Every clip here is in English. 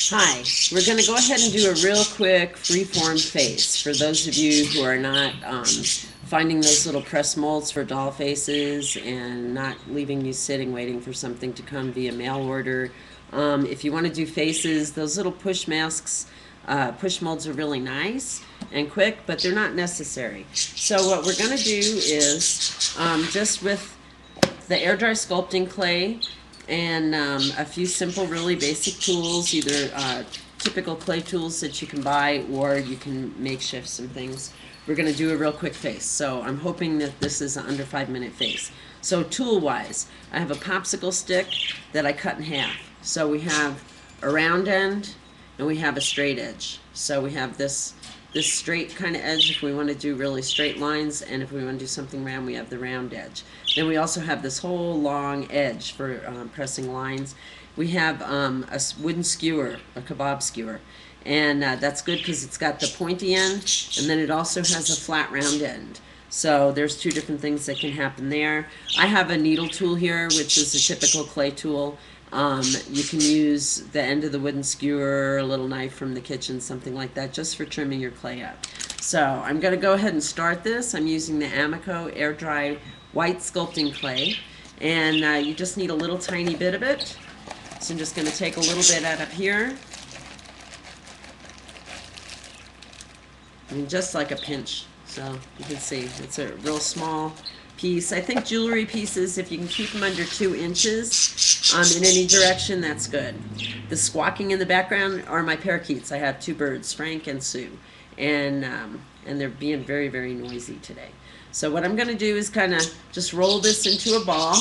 Hi, we're going to go ahead and do a real quick free-form face for those of you who are not finding those little press molds for doll faces and not leaving you sitting waiting for something to come via mail order. If you want to do faces, those little push masks, push molds are really nice and quick, but they're not necessary. So what we're going to do is just with the air dry sculpting clay and a few simple, really basic tools, either typical clay tools that you can buy or you can makeshift some things. We're going to do a real quick face. So I'm hoping that this is an under 5-minute face. So tool-wise, I have a popsicle stick that I cut in half. So we have a round end and we have a straight edge. So we have this straight kind of edge if we want to do really straight lines, and if we want to do something round, we have the round edge. Then we also have this whole long edge for pressing lines. We have a wooden skewer, a kebab skewer, and that's good because it's got the pointy end, and then it also has a flat round end. So there's two different things that can happen there. I have a needle tool here, which is a typical clay tool. You can use the end of the wooden skewer, a little knife from the kitchen, something like that, just for trimming your clay up. So I'm going to go ahead and start this. I'm using the Amico air dry white sculpting clay, and you just need a little tiny bit of it. So I'm just going to take a little bit out of here, and just like a pinch. So you can see it's a real small piece. I think jewelry pieces, if you can keep them under 2 inches in any direction, that's good. The squawking in the background are my parakeets. I have 2 birds, Frank and Sue, and they're being very, very noisy today. So what I'm going to do is kind of just roll this into a ball,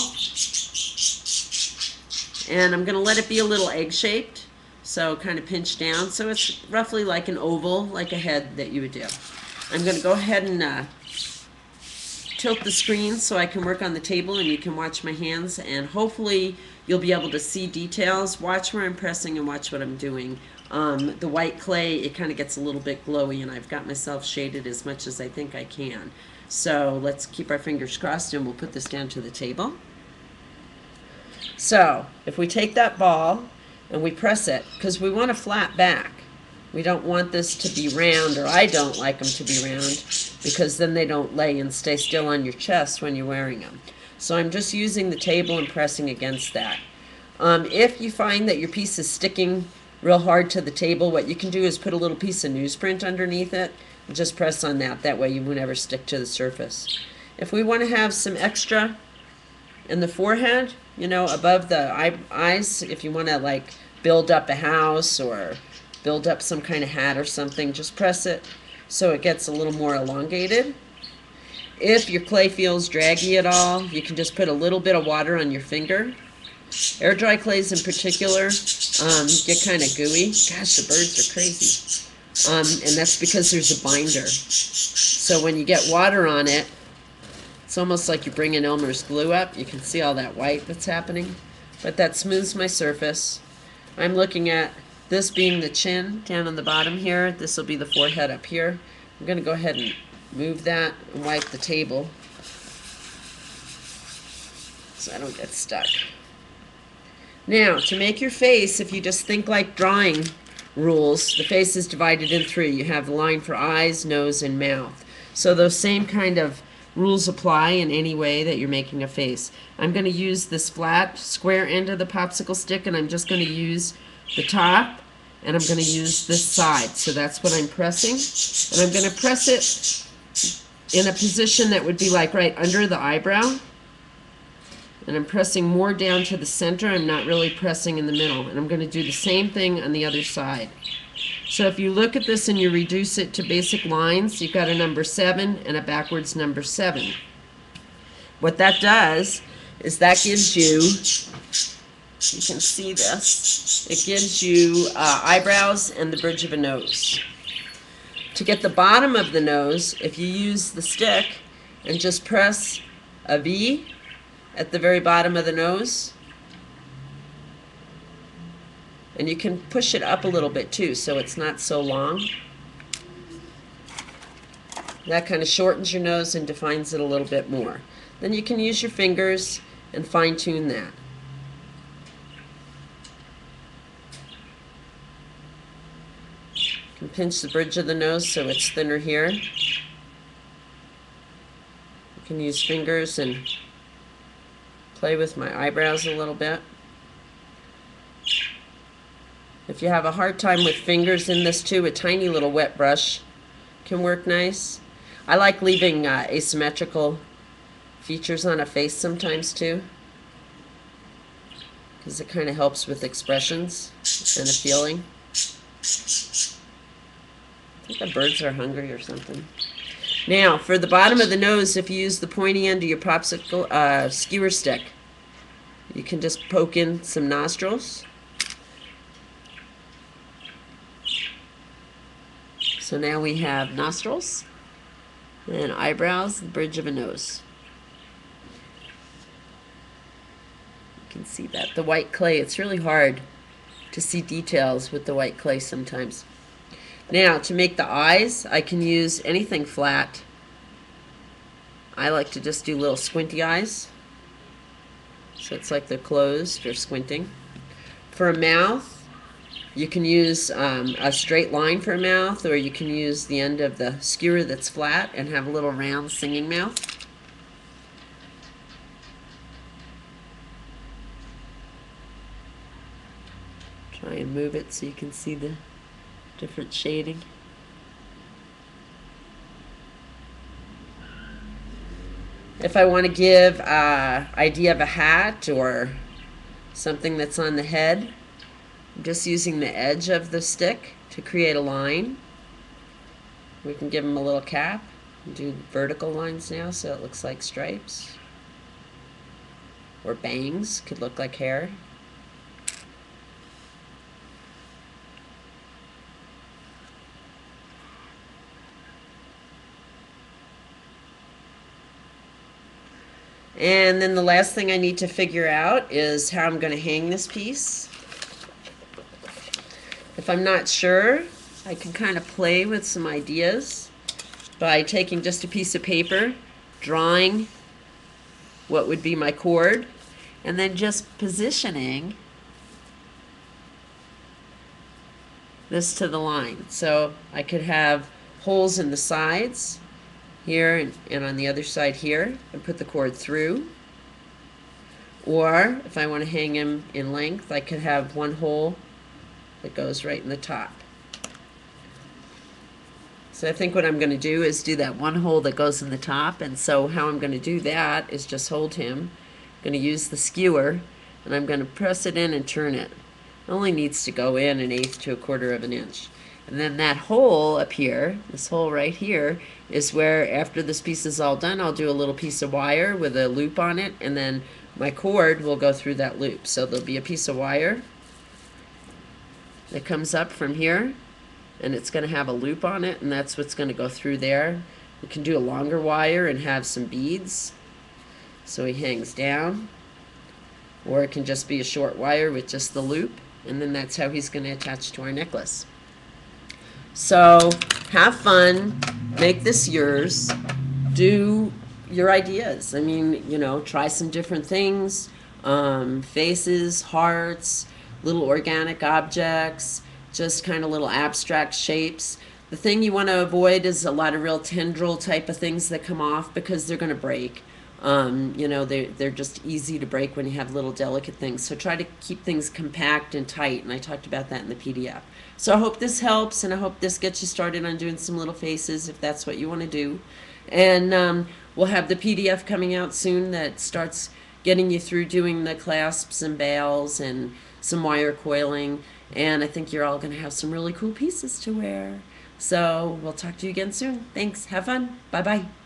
and I'm going to let it be a little egg-shaped, so kind of pinch down, so it's roughly like an oval, like a head that you would do. I'm going to go ahead and tilt the screen so I can work on the table and you can watch my hands, and hopefully you'll be able to see details. Watch where I'm pressing and watch what I'm doing. The white clay, it kind of gets a little bit glowy, and I've got myself shaded as much as I think I can. So let's keep our fingers crossed and we'll put this down to the table. So if we take that ball and we press it, because we want a flat back. We don't want this to be round, or I don't like them to be round, because then they don't lay and stay still on your chest when you're wearing them. So I'm just using the table and pressing against that. If you find that your piece is sticking real hard to the table, what you can do is put a little piece of newsprint underneath it and just press on that. That way you won't ever stick to the surface. If we want to have some extra in the forehead, you know, above the eyes, if you want to like build up a house or build up some kind of hat or something, just press it so it gets a little more elongated. If your clay feels draggy at all, you can just put a little bit of water on your finger. Air dry clays in particular get kind of gooey. Gosh, the birds are crazy. And that's because there's a binder. So when you get water on it, it's almost like you're bringing Elmer's glue up. You can see all that white that's happening. But that smooths my surface. I'm looking at this being the chin down on the bottom here. This will be the forehead up here. I'm going to go ahead and move that and wipe the table so I don't get stuck. Now, to make your face, if you just think like drawing rules, the face is divided in 3. You have the line for eyes, nose, and mouth. So those same kind of rules apply in any way that you're making a face. I'm going to use this flat square end of the popsicle stick, and I'm just going to use the top, and I'm going to use this side. So that's what I'm pressing, and I'm going to press it in a position that would be like right under the eyebrow, and I'm pressing more down to the center. I'm not really pressing in the middle, and I'm going to do the same thing on the other side. So if you look at this and you reduce it to basic lines, you've got a number 7 and a backwards number 7. What that does is that gives you, you can see this, it gives you eyebrows and the bridge of a nose. To get the bottom of the nose, if you use the stick and just press a V at the very bottom of the nose, and you can push it up a little bit too so it's not so long. That kind of shortens your nose and defines it a little bit more. Then you can use your fingers and fine-tune that. You can pinch the bridge of the nose so it's thinner here. You can use fingers and play with my eyebrows a little bit. If you have a hard time with fingers in this too, a tiny little wet brush can work nice. I like leaving asymmetrical features on a face sometimes too, because it kind of helps with expressions and a feeling. I think the birds are hungry or something. Now, for the bottom of the nose, if you use the pointy end of your popsicle skewer stick, you can just poke in some nostrils. So now we have nostrils and eyebrows, the bridge of a nose. You can see that. The white clay, it's really hard to see details with the white clay sometimes. Now, to make the eyes, I can use anything flat. I like to just do little squinty eyes. So it's like they're closed or squinting. For a mouth, you can use a straight line for a mouth, or you can use the end of the skewer that's flat and have a little round singing mouth. Try and move it so you can see the different shading. If I want to give an idea of a hat or something that's on the head, I'm just using the edge of the stick to create a line. We can give him a little cap and do vertical lines now so it looks like stripes. Or bangs, could look like hair. And then the last thing I need to figure out is how I'm going to hang this piece. If I'm not sure, I can kind of play with some ideas by taking just a piece of paper, drawing what would be my cord, and then just positioning this to the line. So I could have holes in the sides here and on the other side here and put the cord through. Or if I want to hang him in length, I could have one hole that goes right in the top. So I think what I'm going to do is do that one hole that goes in the top, and so how I'm going to do that is just hold him. I'm going to use the skewer and I'm going to press it in and turn it. It only needs to go in 1/8 to 1/4 of an inch. And then that hole up here, this hole right here, is where after this piece is all done, I'll do a little piece of wire with a loop on it, and then my cord will go through that loop. So there'll be a piece of wire that comes up from here, and it's going to have a loop on it, and that's what's going to go through there. We can do a longer wire and have some beads so he hangs down, or it can just be a short wire with just the loop, and then that's how he's going to attach to our necklace. So have fun, make this yours, do your ideas. I mean, you know, try some different things, faces, hearts, little organic objects, just kind of little abstract shapes. The thing you want to avoid is a lot of real tendril type of things that come off, because they're going to break. You know, they're just easy to break when you have little delicate things. So try to keep things compact and tight, and I talked about that in the PDF. So I hope this helps, and I hope this gets you started on doing some little faces if that's what you want to do. And we'll have the PDF coming out soon that starts getting you through doing the clasps and bails and some wire coiling, and I think you're all going to have some really cool pieces to wear. So we'll talk to you again soon. Thanks. Have fun. Bye-bye.